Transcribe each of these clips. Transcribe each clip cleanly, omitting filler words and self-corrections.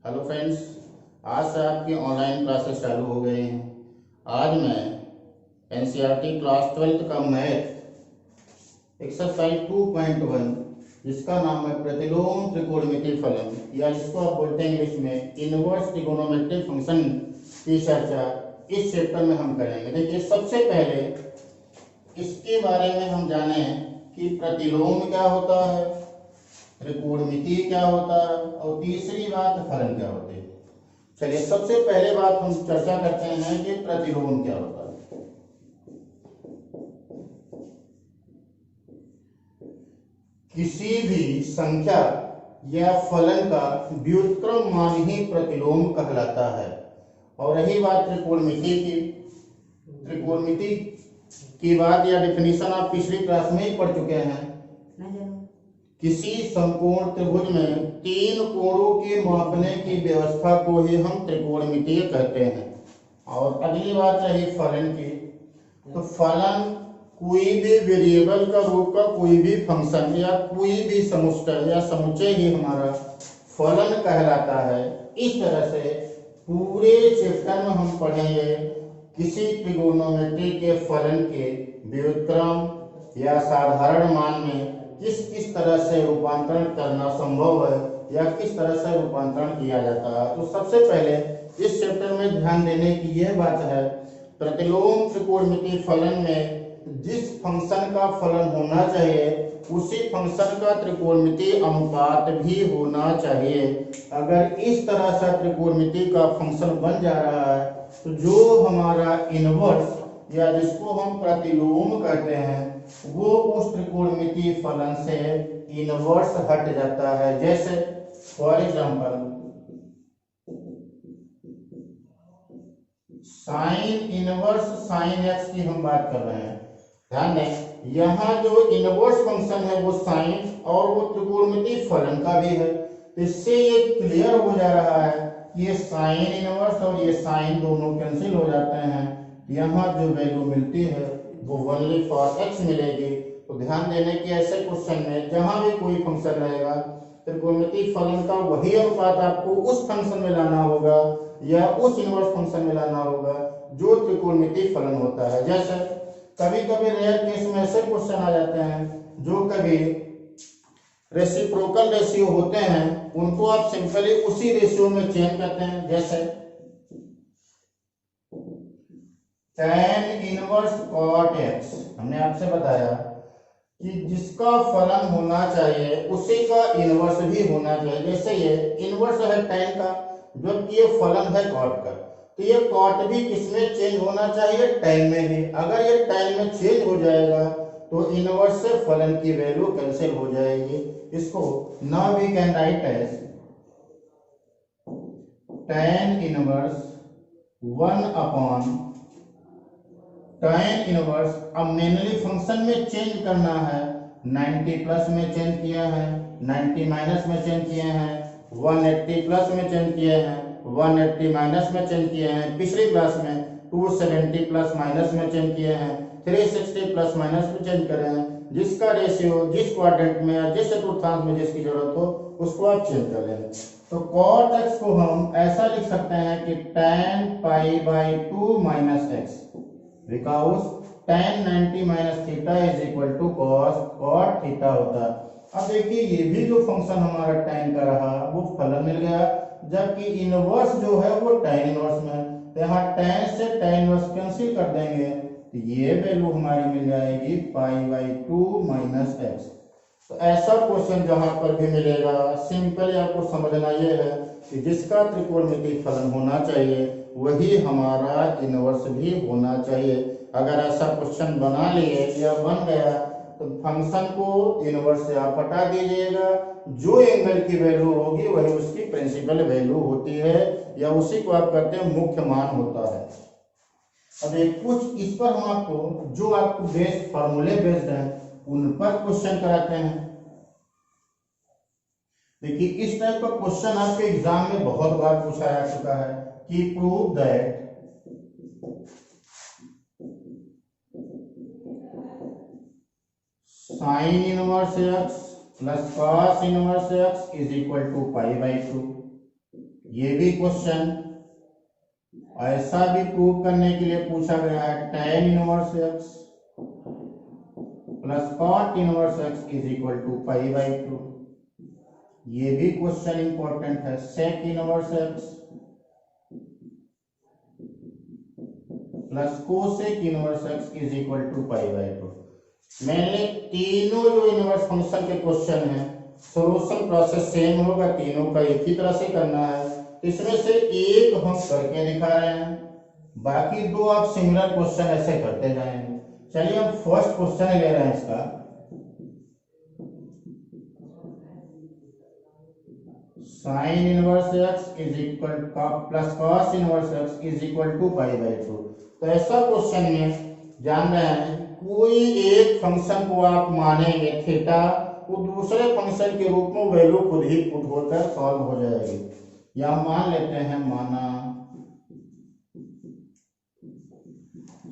Hello friends. आज से आपकी ऑनलाइन क्लासेस चालू हो गई हैं। आज मैं एनसीईआरटी क्लास 12th का मैथ एक्सरसाइज 2.1 जिसका नाम है प्रतिलोम त्रिकोणमितीय फलन या जिसको आप बोलते हैं इंग्लिश में इनवर्स ट्रिगोनोमेट्रिक फंक्शन की चर्चा इस चैप्टर में हम करेंगे। देखिए, सबसे पहले इसके बारे में हम जाने कि प्रतिलोम क्या होता है, त्रिकोणमितीय क्या होता है और तीसरी बात फलन क्या होते हैं। चलिए, सबसे पहले बात हम चर्चा करते हैं कि प्रतिलोम क्या होता है। किसी भी संख्या या फलन का व्युत्क्रम मान ही प्रतिलोम कहलाता है। और रही बात त्रिकोणमिति की बात या डेफिनेशन आप पिछली क्लास में ही पढ़ चुके हैं। किसी समकोण त्रिभुज में तीन कोणों के मापने की व्यवस्था को ही हम त्रिकोणमितीय कहते हैं। और अगली बात रही फलन की, तो फलन कोई भी वेरिएबल का रूप का कोई भी फंक्शन या कोई भी समुच्चय या समुच्चय ही हमारा फलन कहलाता है। इस तरह से पूरे चैप्टर में हम पढ़ेंगे किसी त्रिकोणमिति के फलन के व्युत्क्रम या साधारण मान में किस किस तरह से रूपांतरण करना संभव है या किस तरह से रूपांतरण किया जाता है। तो सबसे पहले इस चैप्टर में ध्यान देने की यह बात है, प्रतिलोम त्रिकोणमितीय फलन में जिस फंक्शन का फलन होना चाहिए उसी फंक्शन का त्रिकोणमितीय अनुपात भी होना चाहिए। अगर इस तरह से त्रिकोणमितीय का फंक्शन बन जा रहा है तो जो हमारा इनवर्स या जिसको हम प्रतिलोम कहते हैं वो उस त्रिकोणमितीय फलन से इनवर्स हट जाता है। जैसे for example sign inverse sine x की हम बात कर रहे हैं। ध्यान दें, यहाँ जो इनवर्स फंक्शन है वो साइन और वो त्रिकोणमितीय फलन का भी है। इससे ये क्लियर हो जा रहा है कि ये साइन इनवर्स और ये साइन दोनों कैंसिल हो जाते हैं। यहाँ जो वैल्यू मिलती है वो ओनली फॉर एक्स मिलेगी। तो ध्यान देने की ऐसे क्वेश्चन में जहां भी कोई फंक्शन रहेगा त्रिकोणमितीय फलन का वही अनुपात आपको उस फंक्शन में लाना होगा या उस इनवर्स फंक्शन में लाना होगा जो त्रिकोणमितीय फलन होता है। जैसे कभी कभी रेयर केस में ऐसे क्वेश्चन आ जाते हैं जो कभी रेसिप्रोकल रेशियो होते हैं, उनको आप सिंपली उसी रेशियो में चेंज करते हैं। जैसे tan इनवर्स cot x, हमने आपसे बताया कि जिसका फलन होना चाहिए उसी का इनवर्स भी होना चाहिए। जैसे ये इनवर्स है tan का, जबकि ये फलन है cot का, तो ये cot भी किसमें चेंज होना चाहिए? tan में ही। अगर ये tan में चेंज हो जाएगा तो इनवर्स से फलन की वैल्यू कैंसिल हो जाएगी। इसको now we can write as tan inverse 1 upon tan inverse. अब मेनली फंक्शन में चेंज करना है, 90 प्लस में चेंज किया है, 90 माइनस में चेंज किए हैं, 180 प्लस में चेंज किए हैं, 180 माइनस में चेंज किए हैं। पिछली क्लास में 270 प्लस माइनस में चेंज किए हैं, 360 प्लस माइनस में चेंज करे हैं। जिसका रेशियो जिस क्वाड्रेंट में या जिस चतुर्थांश में जिसकी जरूरत हो उसको आप चेंज कर लें। तो cot x को हम ऐसा लिख सकते हैं कि tan pi by 2 minus x, because tan 90 minus theta is equal to cot theta होता है। अब देखिए, ये भी जो फंक्शन हमारा tan का रहा वो फलन मिल गया, जबकि इनवर्स जो है वो tan इनवर्स में है। तो यहाँ tan से tan इनवर्स कैंसिल कर देंगे तो ये वैल्यू हमारी मिल जाएगी पाई बाई 2 माइनस एक्स। तो ऐसा क्वेश्चन जहां पर भी मिलेगा सिंपली आपको समझना ये है कि जिसका त्रिकोणमितीय फलन होना चाहिए वही हमारा इनवर्स भी होना चाहिए। अगर ऐसा क्वेश्चन बना लिए या बन गया तो फंक्शन को इनवर्स से आप हटा दीजिएगा, जो एंगल की वैल्यू होगी वही उसकी प्रिंसिपल वैल्यू होती है या उसी को आप कहते हैं मुख्य मान होता है। अब एक कुछ इस पर हम आपको जो आपको बेस्ड फॉर्मूले बेस्ड है उन पर क्वेश्चन कराते हैं। देखिए, इस टाइप का क्वेश्चन आपके एग्जाम में बहुत बार पूछा जा चुका है कि prove that sine inverse x plus cos inverse x is equal to pi by 2। ये भी क्वेश्चन ऐसा भी प्रूव करने के लिए पूछा गया है, tan inverse x plus cot inverse x is equal to pi by 2। ये भी क्वेश्चन इंपॉर्टेंट है, sec inverse x plus cosec inverse x is equal to pi by 2। मैंने तीनों जो इनवर्स फंक्शन के क्वेश्चन है, सॉल्यूशन प्रोसेस सेम होगा, तीनों का एक ही तरह से करना है। इसमें से एक हम करके दिखा रहे हैं, बाकी दो आप सिमिलर क्वेश्चन ऐसे करते जाएंगे। चलिए हम फर्स्ट क्वेश्चन ले रहे हैं इसका। Sine inverse x is equal plus cos inverse x is equal to pi by 2। तो ऐसा क्वेश्चन में जान रहे हैं, कोई एक फंक्शन को आप मानेंगे थीटा, वो दूसरे फंक्शन के रूप में वैल्यू खुद ही पुट होकर सॉल्व हो जाएगी। या मान लेते हैं, माना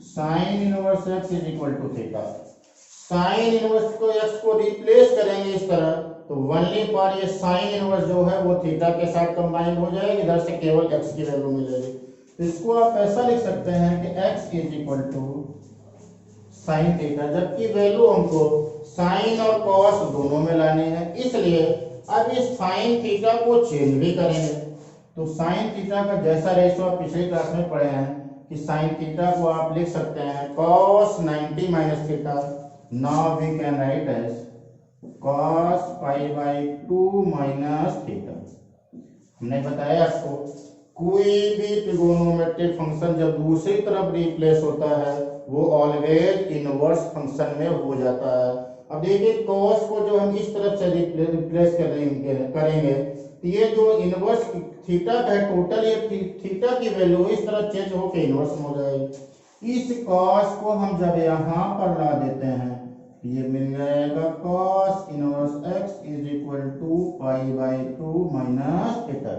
sine inverse x is equal to theta. Sine inverse को x को रिप्लेस करेंगे इस तरह, तो वनली पर ये साइन इनवर्स जो है वो थीटा के साथ कंबाइन हो जाएगी, इधर से केवल x की वैल्यू मिलेगी। तो इसको आप ऐसा लिख सकते हैं कि x is equal to sine theta, जबकि वैल्यू हमको साइन और कॉस दोनों में लानी है, इसलिए अब इस साइन थीटा को चेंज भी करेंगे। तो साइन थीटा का जैसा रेशो आप पिछली क्लास में पढ़े हैं कि साइन थीटा को आप लिख सकते हैं cos 90 minus theta. Now we can write as cos pi by 2 minus theta. हमने बताया आपको कोई भी ट्रिगोनोमेट्रिक फंक्शन जब दूसरी तरफ रिप्लेस होता है वो ऑलवेज इनवर्स फंक्शन में हो जाता है। अब देखिए cos को जो हम इस तरफ से रिप्लेस करेंगे तो ये जो इनवर्स थीटा का है टोटल, ये थीटा की वैल्यू इस तरह चेंज होकर इनवर्स में हो जाएगी। इस cos को हम जब यहाँ पर ला देते हैं तो ये मिल जाएगा cos inverse x is equal to pi by 2 minus theta.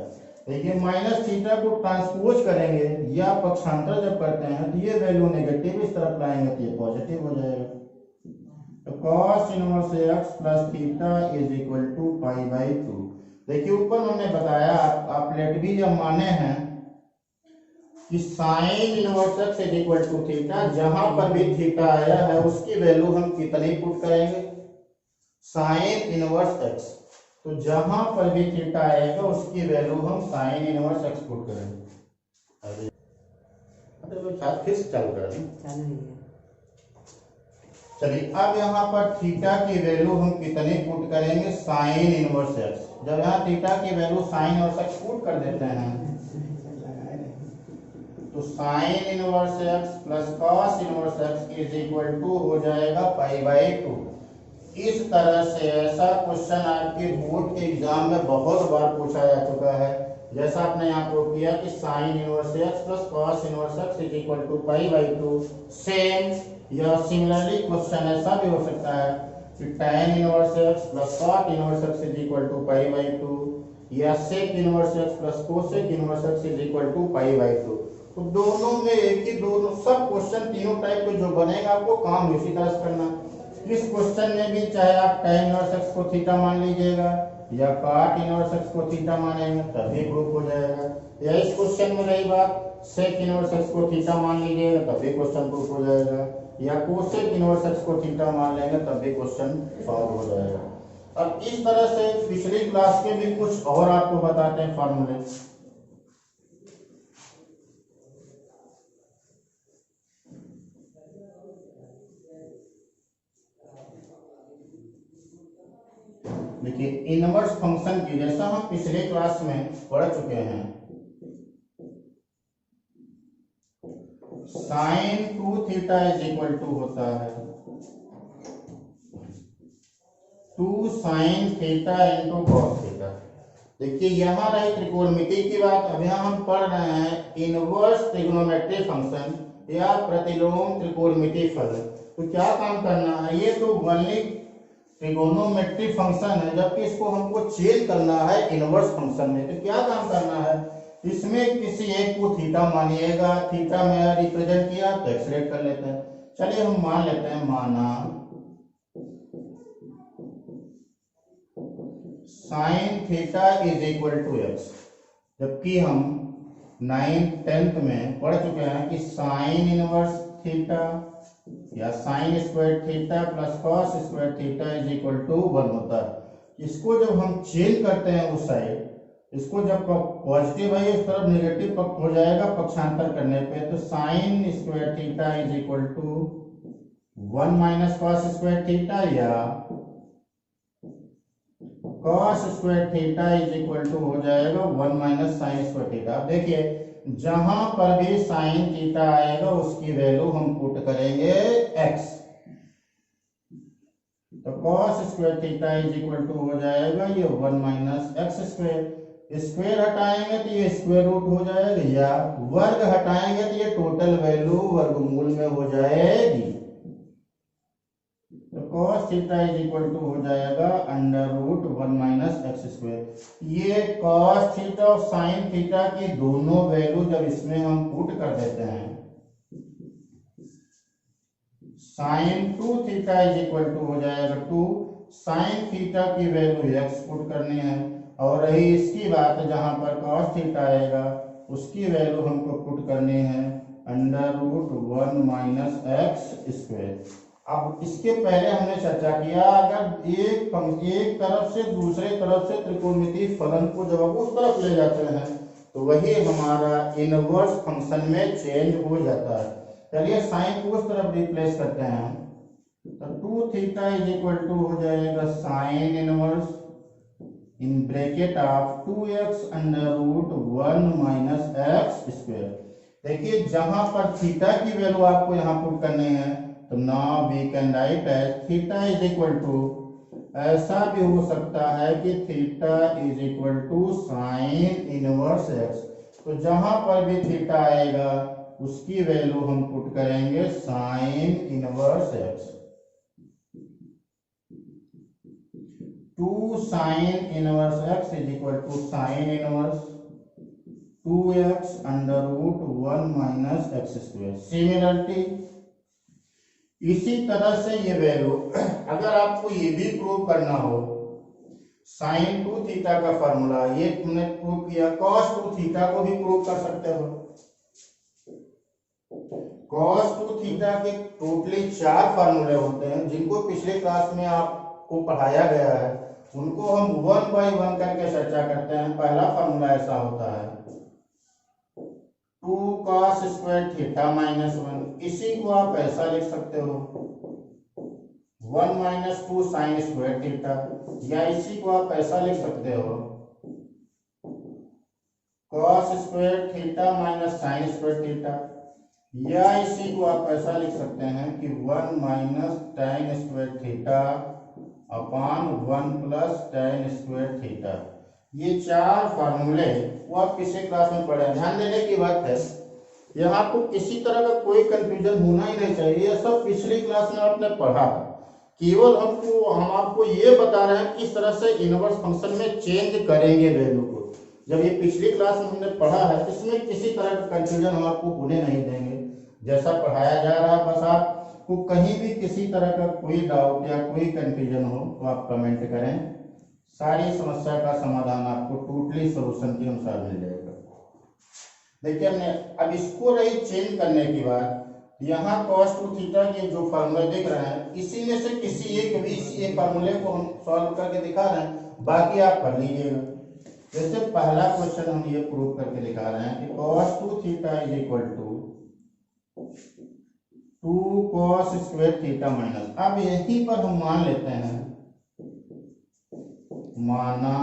देखिए माइनस थीटा को ट्रांसपोज करेंगे या पक्षांतर जब करते हैं तो ये वैल्यू नेगेटिव इस तरफ लाएंगे तो ये पॉजिटिव हो जाएगा। तो cos inverse x plus theta is equal to pi by 2। देखिए ऊपर हमने बताया, आप लेट भी जब माने हैं कि sine inverse x is equal to theta, जहां पर भी थीटा आया है उसकी वैल्यू हम कितनी पुट करेंगे, साइन इनवर्स x। तो जहां पर भी थीटा आएगा उसकी वैल्यू हम साइन इनवर्स x पुट करेंगे। अरे साथ फिर चालू कर दें। चलिए अब यहाँ पर थीटा की वैल्यू हम कितनी पुट करेंगे, साइन इनवर्स x। जब यहाँ थीटा की value sine inverse x put कर देते हैं तो sine inverse x plus cos inverse x is equal to हो जाएगा पाई बाई 2। इस तरह से ऐसा क्वेश्चन आपके बोर्ड के एग्जाम में बहुत बार पूछा जा चुका है। जैसा आपने यहाँ को किया कि sine inverse x plus cos inverse x is equal to pi by 2। Same या सिमिलरली क्वेश्चन ऐसा भी हो सकता है कि tan inverse x plus cot inverse x is equal to pi by 2, या sec inverse x plus cosec inverse x is equal to pi by 2। तो दोनों में एक ही, दोनों सब क्वेश्चन तीनों टाइप के जो बनेगा आपको काम इसी तरह से करना। इस क्वेश्चन में भी चाहे आप tan इनवर्स x को थीटा मान लीजिएगा या cot इनवर्स x को थीटा मानेंगे तभी प्रूफ हो जाएगा, या इस क्वेश्चन में रही बात sec इनवर्स x को थीटा मान लीजिएगा तभी क्वेश्चन प्रूफ हो जाएगा, या कोसेक इनवर्स x को थीटा मान लेंगे तब भी क्वेश्चन सॉल्व हो जाएगा। अब इस तरह से पिछली क्लास के भी कुछ और आपको बताते हैं फॉर्मूले। देखिए इनवर्स फंक्शन की जैसा हम पिछले क्लास में पढ़ चुके हैं, sine 2 theta is equal to होता है 2 sine theta into cos theta. देखिए यहाँ रही त्रिकोणमिति की बात। अब यहाँ हम पढ़ रहे हैं इनवर्स ट्रिग्नोमेट्रिक फंक्शन या प्रतिलोम त्रिकोणमिति फलन। तो क्या काम करना है, ये तो वनली ट्रिगोनोमेट्रिक फंक्शन है, जबकि इसको हमको चेंज करना है इनवर्स फंक्शन में। तो क्या काम करना है, इसमें किसी एक को थीटा मानिएगा, थीटा में रिप्रेजेंट किया तो एक्सलेट कर लेते हैं। चलिए हम मान लेते हैं, माना sine theta is equal to x. जबकि हम 9th 10th में पढ़ चुके हैं कि साइन इनवर्स थीटा या sine square theta plus cos square theta is equal to 1 होता है। इसको जब हम चेंज करते हैं उस साइड, इसको जब पॉजिटिव है इस तरफ नेगेटिव पक्ष हो जाएगा पक्षांतर करने पे, तो sine square theta is equal to 1 minus cos square theta या cos square theta is equal to हो जाएगा 1 माइनस साइन स्क्वायर थीटा। अब देखिए जहां पर भी साइन थीटा आएगा उसकी वैल्यू हम पुट करेंगे x, तो cos square theta is equal to हो जाएगा ये 1 माइनस एक्स स्क्वायर। स्क्वायर हटाएंगे तो ये स्क्वायर रूट हो जाएगा, या वर्ग हटाएंगे तो ये टोटल वैल्यू वर्गमूल में हो जाएगी। तो cos theta is equal to हो जाएगा under root 1 minus x square. ये cos थीटा और sin थीटा की दोनों वैल्यू जब इसमें हम पुट कर देते हैं, sin 2 theta is equal to हो जाएगा 2, sin थीटा की वैल्यू x पुट करनी है, और रही इसकी बात जहां पर cos थीटा आएगा उसकी वैल्यू हमको पुट करनी है under root 1 minus x square. अब इसके पहले हमने चर्चा किया अगर एक तरफ से दूसरे तरफ से त्रिकोणमितीय फलन को जब आप उस तरफ ले जाते हैं तो वही हमारा इनवर्स फंक्शन में चेंज हो जाता है। चलिए साइन को उस तरफ रिप्लेस करते हैं, तो 2 थीटा इज इक्वल टू हो जाएगा sine inverse in bracket of 2x under root 1 minus x square. देखिए जहां पर थीटा की वैल्यू आपको यहां पुट करनी है, तो now we can write as theta is equal to, ऐसा भी हो सकता है कि theta is equal to sine inverse x. तो जहां पर भी थीटा आएगा उसकी वैल्यू हम पुट करेंगे sine inverse x. 2 sine inverse x is equal to sine inverse 2x under root 1 minus x square. Similarly इसी तरह से ये वैल्यू अगर आपको ये भी प्रूव करना हो, साइन 2 थीटा का फॉर्मूला ये तुमने प्रूव किया, कॉस 2 थीटा को भी प्रूव कर सकते हो। कॉस 2 थीटा के टोटली 4 फार्मूले होते हैं जिनको पिछले क्लास में आपको पढ़ाया गया है, उनको हम 1 बाय 1 करके चर्चा करते हैं। पहला फार्मूला ऐसा होता है 2 cos स्क्वायर थीटा माइनस 1, इसी को आप ऐसा लिख सकते हो 1 माइनस 2 साइन स्क्वायर थीटा, या इसी को आप ऐसा लिख सकते हो cos square theta minus sign square theta, या इसी को आप ऐसा लिख सकते हैं कि 1 minus tan square theta upon 1 plus tan square theta. ये 4 फार्मूले वो आप पिछले क्लास में पढ़े। ध्यान देने की बात है यहाँ आपको किसी तरह का कोई कंफ्यूजन होना ही नहीं चाहिए, ये सब पिछली क्लास में आपने पढ़ा। केवल हम आपको ये बता रहे हैं किस तरह से इनवर्स फंक्शन में चेंज करेंगे वैल्यू को। जब ये पिछली क्लास में हमने पढ़ा है इसमें किसी तरह का कंफ्यूजन हम आपको होने नहीं देंगे। जैसा पढ़ाया जा रहा है बस आपको कहीं भी किसी तरह का कोई डाउट या कोई कंफ्यूजन हो तो आप कमेंट करें, सारी समस्या का समाधान आपको टोटली सोल्यूशन के अनुसार मिल जाएगा। देखिए हमने अब इसको रही चेंज करने के बाद यहाँ cos 2 थीटा के जो फार्मूला देख रहे हैं इसी में से किसी एक भी इसी फार्मूले को हम सॉल्व करके दिखा रहे हैं, बाकी आप कर लीजिएगा। जैसे पहला क्वेश्चन हम ये प्रूव करके दिखा रहे हैं कि cos 2 theta is equal to 2 cos square theta minus. अब यहीं पर हम मान लेते हैं, माना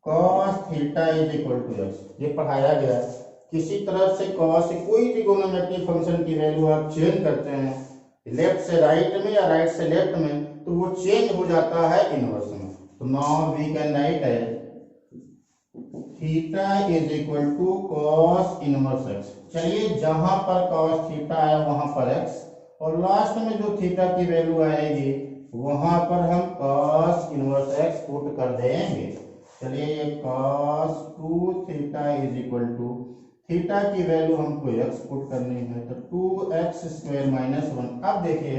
cos theta is equal to x, ये पढ़ाया गया। किसी तरफ से cos से कोई ट्रिगोनोमेट्रिक फंक्शन की वैल्यू आप चेंज करते हैं लेफ्ट से राइट में या राइट से लेफ्ट में, तो वो चेंज हो जाता है इनवर्स में। तो now we can write as theta is equal to cos inverse x। चलिए जहां पर cos थीटा आया वहां पर x, और लास्ट में जो थीटा की वैल्यू आएगी वहां पर हम cos इनवर्स x पुट कर देंगे। चलिए ये cos 2 theta is equal to, theta की वैल्यू हमको x पुट करनी है तो 2x स्क्वायर माइनस 1। अब देखिए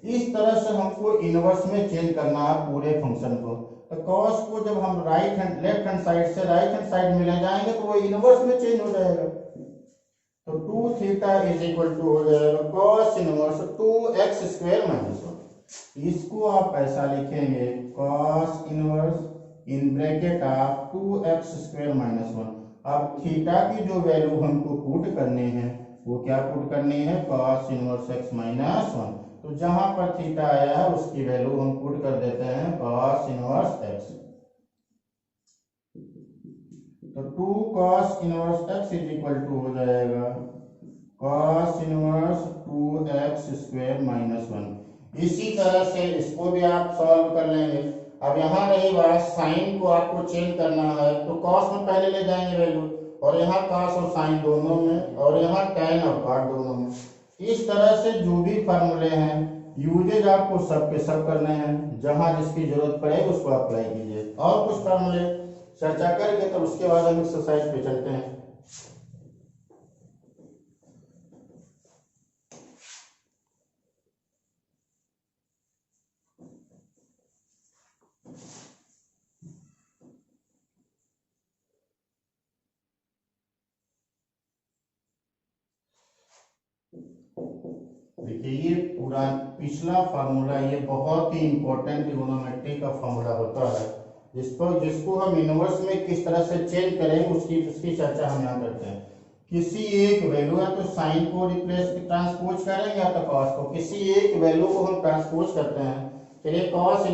इस तरह से हमको इनवर्स में चेंज करना है पूरे फंक्शन को, तो कॉस को जब हम लेफ्ट हैंड साइड से राइट हैंड साइड में ले जाएंगे तो वो इनवर्स में चेंज हो जाएगा। तो 2 थीटा इज इक्वल टू हो जाएगा cos inverse 2x square minus 1। इसको आप ऐसा लिखेंगे cos inverse in bracket of 2x square minus 1। अब थीटा की जो वैल्यू हमको पुट करनी है वो क्या पुट करनी है, कॉस इनवर्स x माइनस 1। तो जहां पर थीटा आया है उसकी वैल्यू हम पुट कर देते हैं कॉस इनवर्स x। तो 2 cos inverse x is equal to हो जाएगा cos inverse 2x square minus 1। इसी तरह से इसको भी आप सॉल्व कर लेंगे। अब यहाँ रही बात साइन को आपको चेंज करना है तो cos में पहले ले जाएंगे वैल्यू, और यहाँ cos और साइन दोनों में, और यहाँ tan और cot दोनों में। इस तरह से जो भी फार्मूले हैं यूजेज आपको सब के सब करने हैं, जहां जिसकी जरूरत पड़े उसको अप्लाई कीजिए। और कुछ फार्मूले चर्चा करके तब उसके बाद हम एक्सरसाइज पे चलते हैं। देखिए ये पूरा पिछला फार्मूला ये बहुत ही इंपॉर्टेंट ट्रिगोनोमेट्री का फार्मूला होता है, जिसको हम इनवर्स में किस तरह से चेंज करें उसकी चर्चा हम यहाँ करते हैं। किसी एक वैल्यू या तो साइन को रिप्लेस ट्रांसपोज करेंगे या तो कॉस को, किसी एक वैल्यू को हम ट्रांसपोज करते हैं। चलिए कॉस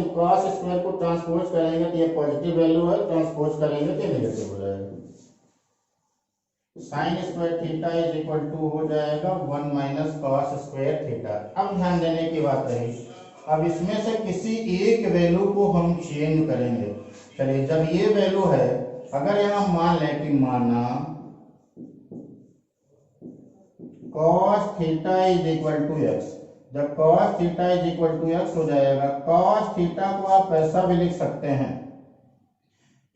स्क्वायर को ट्रांसपोज करेंगे तो ये पॉजिटिव वैल्यू है, ट्रांसपोज करेंगे तो नेगेटिव हो जाएगा। Sine square theta is equal to हो जाएगा 1 माइनस कॉस स्क्वायर थीटा। अब ध्यान देने की बात रही, अब इसमें से किसी एक वैल्यू को हम चेंज करेंगे। चलिए जब ये वैल्यू है, अगर यहाँ मान लें कि माना cos theta is equal to x, जब cos theta is equal to x हो जाएगा, कॉस थीटा को आप ऐसा भी लिख सकते हैं,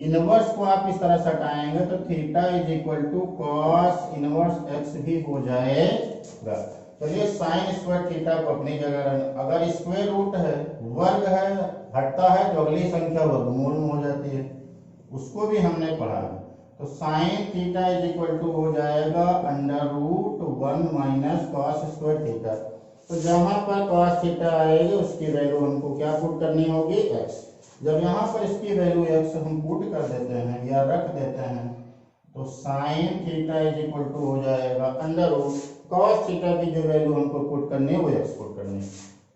इनवर्स को आप इस तरह से हटाएंगे तो theta is equal to cos inverse x भी हो जाएगा। चलिए साइन स्क्वायर थीटा को अपनी जगह रखें। अगर स्क्वायर रूट है, वर्ग है, हटता है तो अगली संख्या वर्गमूल में हो जाती है, उसको भी हमने पढ़ा है। तो sine theta is equal to हो जाएगा under root 1 minus cos square theta. तो जहां पर कॉस थीटा आएगी उसकी वैल्यू हमको क्या पुट करनी होगी, एक्स। जब यहाँ पर इसकी वैल्यू x हम पुट कर देते हैं या रख देते हैं तो sine theta is equal to हो जाएगा अंडर रूट कॉस थीटा की जो वैल्यू हमको पुट करनी है वो x पुट करनी है,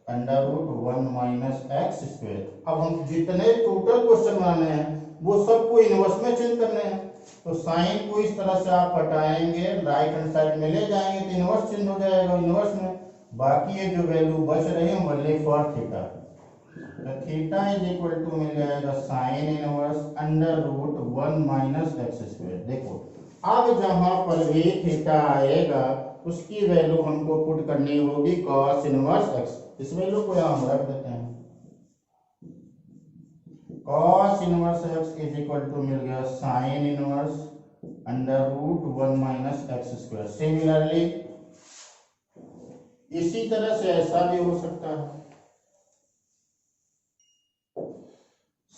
under root 1 minus x square. अब हम जितने टोटल क्वेश्चन बनाने हैं वो सबको इनवर्स में चेंज करने हैं। तो साइन को इस तरह से आप हटाएंगे, राइट हैंड साइड में ले जाएंगे तो इनवर्स चेंज हो जाएगा इनवर्स में। बाकी ये जो वैल्यू बच रही है वनली फॉर थीटा, तो थीटा इज इक्वल टू मिल जाएगा sine inverse under root 1 minus x square. देखो अब जहां पर भी थीटा आएगा उसकी वैल्यू हमको पुट करनी होगी कॉस इनवर्स एक्स। इस वैल्यू को यहां हम रख देते हैं, cos inverse x is equal to मिल गया sine inverse under root 1 minus x square. Similarly इसी तरह से ऐसा भी हो सकता है।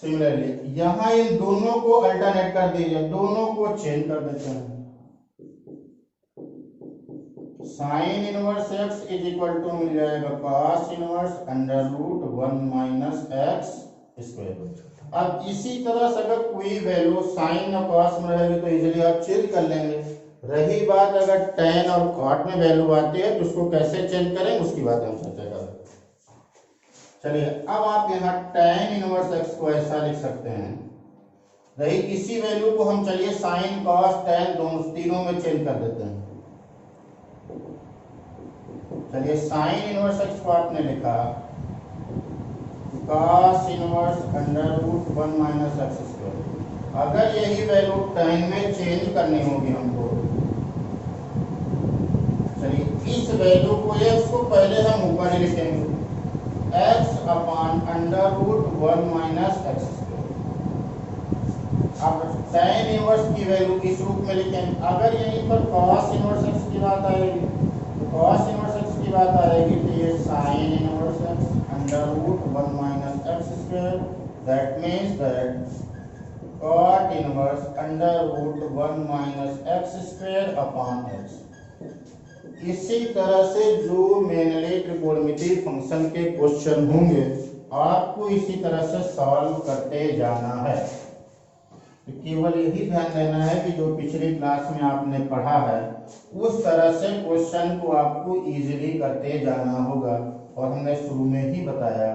सिमिलरली यहां इन दोनों को अल्टरनेट कर दीजिए, दोनों को चेंज कर देते हैं। Sine inverse x is equal to मिल जाएगा cos inverse under root 1 minus x square. अब इसी तरह से अगर कोई वैल्यू साइन और कॉस में रहेगी तो इजीली आप चेंज कर लेंगे। रही बात अगर tan और cot में वैल्यू आती है तो उसको कैसे चेंज करें उसकी बात हम चर्चा करें। चलिए अब आप यहाँ tan इनवर्स x को ऐसा लिख सकते हैं। रही इसी वैल्यू को हम चलिए साइन कॉस tan दोनों तीनों में चेंज कर देते हैं। चलिए साइन इनवर्स x को आपने लिखा cos inverse under root 1 minus x square. अगर यही वैल्यू tan में चेंज करनी होगी हमको, चलिए इस वैल्यू को x को पहले हम ऊपर ही लिखेंगे x upon under root 1 minus x square. अब tan इनवर्स की वैल्यू इस रूप में लिखेंगे। अगर यहीं पर cos इनवर्स x की बात आएगी तो cos इनवर्स x की बात आएगी तो ये sin inverse x under root 1 minus x square that means that cot inverse under root 1 minus x square upon x. इसी तरह से जो मेनली ट्रिगोनोमेट्री फंक्शन के क्वेश्चन होंगे आपको इसी तरह से सॉल्व करते जाना है। तो केवल यही ध्यान देना है कि जो पिछली क्लास में आपने पढ़ा है उस तरह से क्वेश्चन को आपको इजीली करते जाना होगा। और हमने शुरू में ही बताया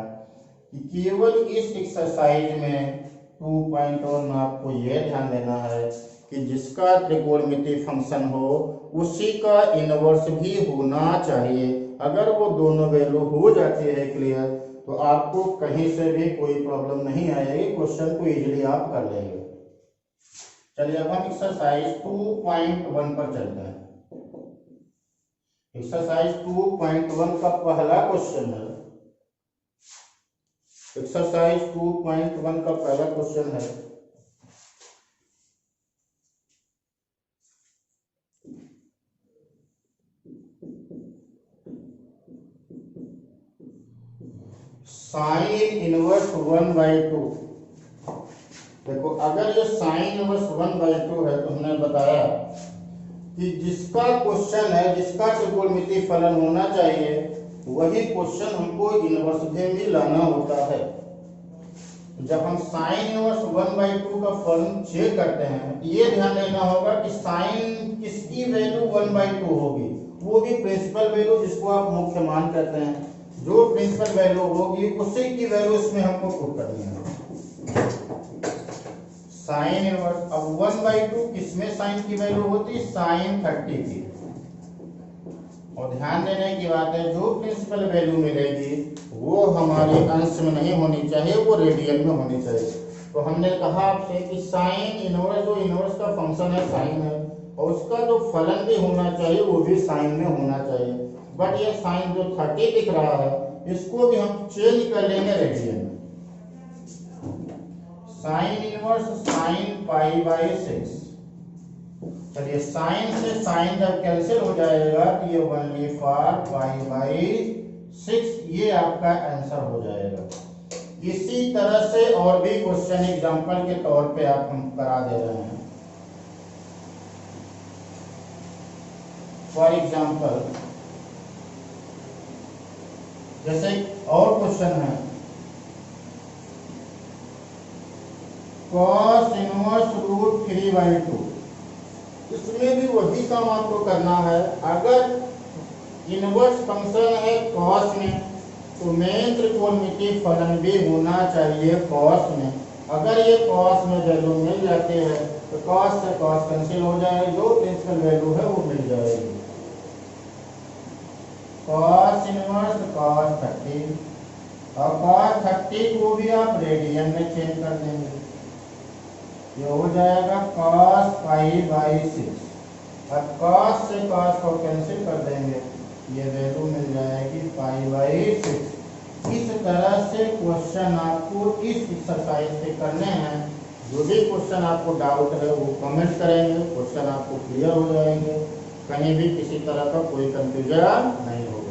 कि केवल इस एक्सरसाइज में 2.1 में आपको यह ध्यान देना है कि जिसका ट्रिगोनोमेट्री फंक्शन हो उसी का इनवर्स भी होना चाहिए। अगर वो दोनों वैल्यू हो जाती है क्लियर तो आपको कहीं से भी कोई प्रॉब्लम नहीं आएगी, क्वेश्चन को इजीली आप कर लेंगे। चलिए अब हम एक्सरसाइज 2.1 पर चलते हैं। एक्सरसाइज 2.1 का पहला क्वेश्चन है। एक्सरसाइज 2.1 का पहला क्वेश्चन है साइन इनवर्स 1/2। देखो अगर ये साइन इनवर्स 1/2 है तो हमने बताया कि जिसका क्वेश्चन है, जिसका त्रिकोणमितीय फलन होना चाहिए वही क्वेश्चन हमको इनवर्स भी लाना होता है। जब हम साइन इनवर्स 1/2 का फलन चेक करते हैं ये ध्यान देना होगा कि साइन किसकी वैल्यू 1/2 होगी, वो भी प्रिंसिपल वैल्यू जिसको आप मुख्य मान कहते हैं। जो प्रिंसिपल वैल्यू होगी उसी की वैल्यू इसमें हमको पुट करनी है। साइन इनवर्स अब 1/2 किसमें साइन की वैल्यू होती है, साइन 30 की। और ध्यान देने की बात है जो प्रिंसिपल वैल्यू मिलेगी वो हमारे अंश में नहीं होनी चाहिए, वो रेडियन में होनी चाहिए। तो हमने कहा आपसे कि साइन इनवर्स, जो इनवर्स का फंक्शन है साइन है और उसका जो फलन भी होना चाहिए वो भी साइन में होना चाहिए। बट ये साइन जो 30 दिख रहा है इसको भी हम चेंज कर लेंगे रेडियन में। Sine inverse sine π/6। चलिए साइन से साइन जब कैंसिल हो जाएगा तो ये ओनली फॉर π/6 ये आपका आंसर हो जाएगा। इसी तरह से और भी क्वेश्चन एग्जांपल के तौर पे आप हम करा दे रहे हैं। फॉर एग्जांपल जैसे और क्वेश्चन है cos इनवर्स रूट 3/2। इसमें भी वही काम आपको करना है। अगर इनवर्स फंक्शन है cos में तो मेन त्रिकोणमितीय फलन भी होना चाहिए cos में। अगर ये cos में वैल्यू मिल जाती है तो cos से cos कैंसिल हो जाएगा, जो प्रिंसिपल वैल्यू है वो मिल जाएगी। cos इनवर्स cos 30 और cos 30 को भी आप रेडियन में चेंज कर देंगे, ये हो जाएगा cos π/6 और cos से cos को कैंसिल कर देंगे, ये वैल्यू मिल जाएगी π/6। इस तरह से क्वेश्चन आपको इस एक्सरसाइज से करने हैं। जो भी क्वेश्चन आपको डाउट है वो कमेंट करेंगे, क्वेश्चन आपको क्लियर हो जाएंगे, कहीं भी किसी तरह का कोई कंफ्यूजन नहीं होगा।